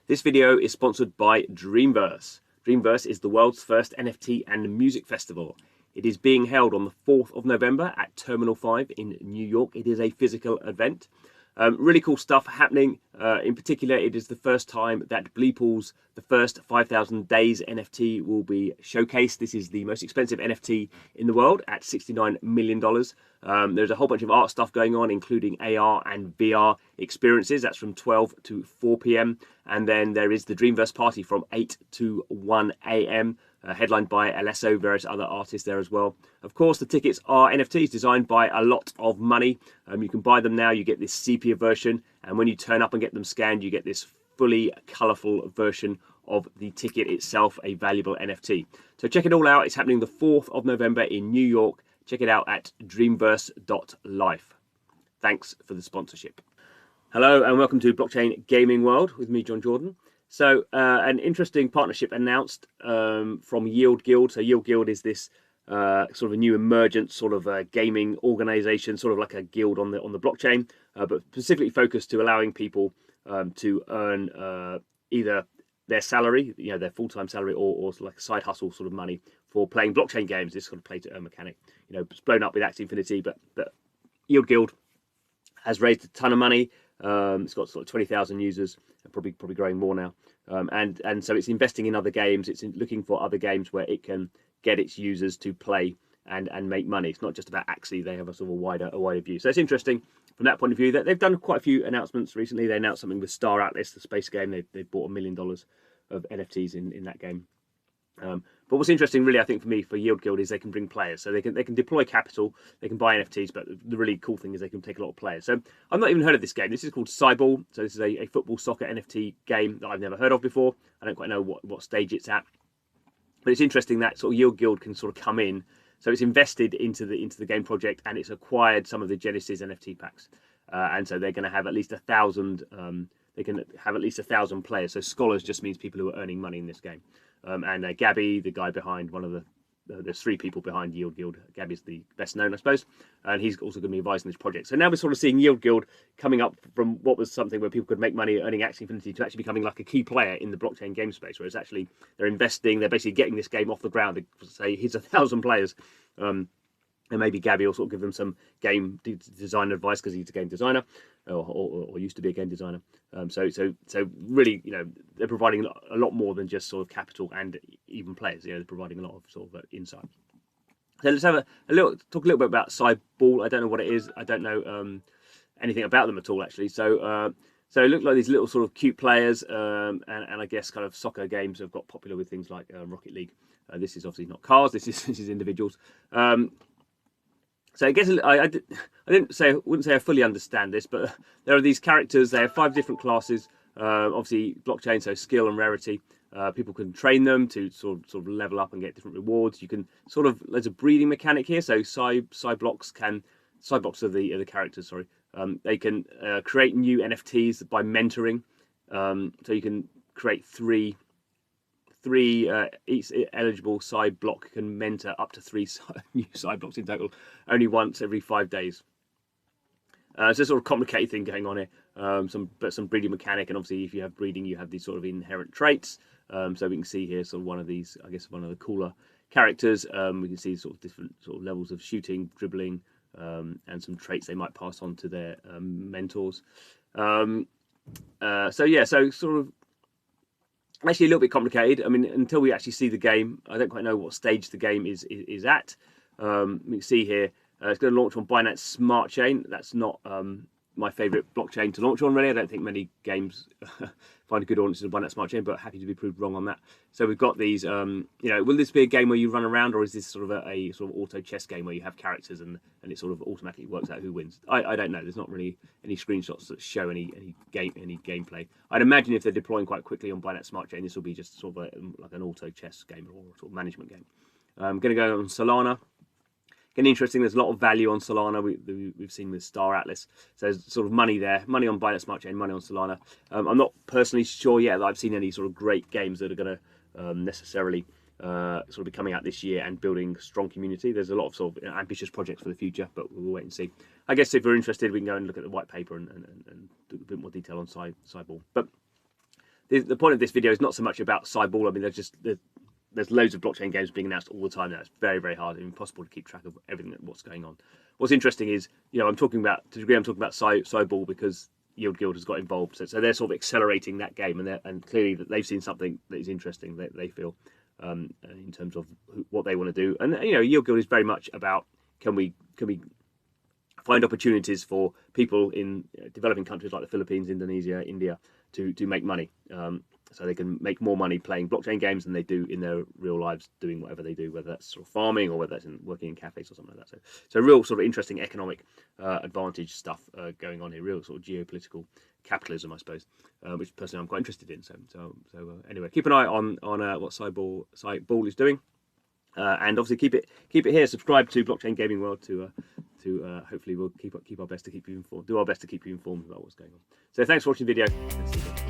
This video is sponsored by Dreamverse. Dreamverse is the world's first NFT and music festival. It is being held on the 4th of November at Terminal 5 in New York. It is a physical event. Really cool stuff happening. In particular, it is the first time that Bleeple's The First 5,000 Days NFT will be showcased. This is the most expensive NFT in the world at $69 million. There's a whole bunch of art stuff going on, including AR and VR experiences. That's from 12 to 4 p.m. And then there is the Dreamverse party from 8 to 1 a.m. Headlined by Alesso, various other artists there as well. Of course, the tickets are NFTs designed by a lot of money. You can buy them now. You get this sepia version, and when you turn up and get them scanned, you get this fully colourful version of the ticket itself, a valuable NFT. So check it all out. It's happening the 4th of November in New York. Check it out at dreamverse.life. Thanks for the sponsorship. Hello and welcome to Blockchain Gaming World with me, John Jordan. So an interesting partnership announced from Yield Guild. So Yield Guild is this sort of a new emergent sort of gaming organization, sort of like a guild on the blockchain, but specifically focused to allowing people to earn either their salary, their full-time salary, or like a side hustle sort of money for playing blockchain games. This sort of play to earn mechanic. It's blown up with Axie Infinity, but Yield Guild has raised a ton of money. It's got sort of 20,000 users, and probably growing more now. And so it's investing in other games. It's looking for other games where it can get its users to play and make money. It's not just about Axie. They have a sort of a wider view. So it's interesting from that point of view. That they've done quite a few announcements recently. They announced something with Star Atlas, the space game. They bought $1 million of NFTs in that game. But what's interesting, really, I think for me, for Yield Guild, is they can bring players. So they can deploy capital, they can buy NFTs, but the really cool thing is they can take a lot of players. So I've not even heard of this game. This is called CyBall. So this is a football soccer NFT game that I've never heard of before. I don't quite know what stage it's at. But it's interesting that sort of Yield Guild can sort of come in. So it's invested into the game project, and it's acquired some of the Genesis NFT packs. And so they're going to have at least 1,000. They can have at least 1,000 players. So scholars just means people who are earning money in this game. And Gabby, the guy behind one of there's 3 people behind Yield Guild. Gabby's the best known, I suppose, and he's also going to be advising this project. So now we're sort of seeing Yield Guild coming up from what was something where people could make money earning Axie Infinity to actually becoming like a key player in the blockchain game space, whereas actually they're investing, they're basically getting this game off the ground. Say here's 1,000 players. And maybe Gabby will sort of give them some game design advice because he's a game designer, or used to be a game designer. So really, they're providing a lot more than just sort of capital and even players. They're providing a lot of sort of insight. So let's have talk a little bit about CyBall. I don't know what it is. I don't know anything about them at all, actually. So it looked like these little sort of cute players, and I guess kind of soccer games have got popular with things like Rocket League. This is obviously not cars. This is individuals. So I guess I wouldn't say I fully understand this, but there are these characters. They have 5 different classes. Obviously, blockchain, so skill and rarity. People can train them to sort of level up and get different rewards. You can there's a breeding mechanic here. So CyBlocks are the characters. Sorry, they can create new NFTs by mentoring. So you can create three each eligible CyBlock can mentor up to 3 new CyBlocks in total, only once every 5 days. So it's a sort of complicated thing going on here. Some breeding mechanic, and obviously if you have breeding, you have these sort of inherent traits. So we can see here sort of one of these, I guess one of the cooler characters. We can see sort of different sort of levels of shooting, dribbling, and some traits they might pass on to their mentors. So sort of. Actually, a little bit complicated. I mean, until we actually see the game, I don't quite know what stage the game is at. You can see here, it's going to launch on Binance Smart Chain. That's not my favourite blockchain to launch on, really. I don't think many games find a good audience on Binance Smart Chain, but happy to be proved wrong on that. So we've got these, will this be a game where you run around, or is this sort of a sort of auto chess game where you have characters and it sort of automatically works out who wins? I don't know. There's not really any screenshots that show any gameplay. I'd imagine if they're deploying quite quickly on Binance Smart Chain, this will be just sort of like an auto chess game or sort of management game. I'm going to go on Solana. Getting interesting. There's a lot of value on Solana. We've seen with Star Atlas. So there's sort of money there, money on Binance Smart Chain, money on Solana. I'm not personally sure yet that I've seen any sort of great games that are going to necessarily sort of be coming out this year and building strong community. There's a lot of sort of ambitious projects for the future, but we'll wait and see. I guess if you're interested, we can go and look at the white paper and do a bit more detail on CyBall. But the point of this video is not so much about CyBall. I mean, there's loads of blockchain games being announced all the time now. It's very, very hard and impossible to keep track of everything what's going on. What's interesting is, I'm talking about CyBall because Yield Guild has got involved. So they're sort of accelerating that game, and clearly that they've seen something that is interesting that they feel in terms of what they want to do. And Yield Guild is very much about can we find opportunities for people in developing countries like the Philippines, Indonesia, India to make money. So they can make more money playing blockchain games than they do in their real lives doing whatever they do, whether that's sort of farming or whether that's working in cafes or something like that. So real sort of interesting economic advantage stuff going on here, real sort of geopolitical capitalism, I suppose, which personally I'm quite interested in. So anyway, keep an eye on what CyBall is doing, and obviously keep it here. Subscribe to Blockchain Gaming World to hopefully we'll do our best to keep you informed about what's going on. So thanks for watching the video.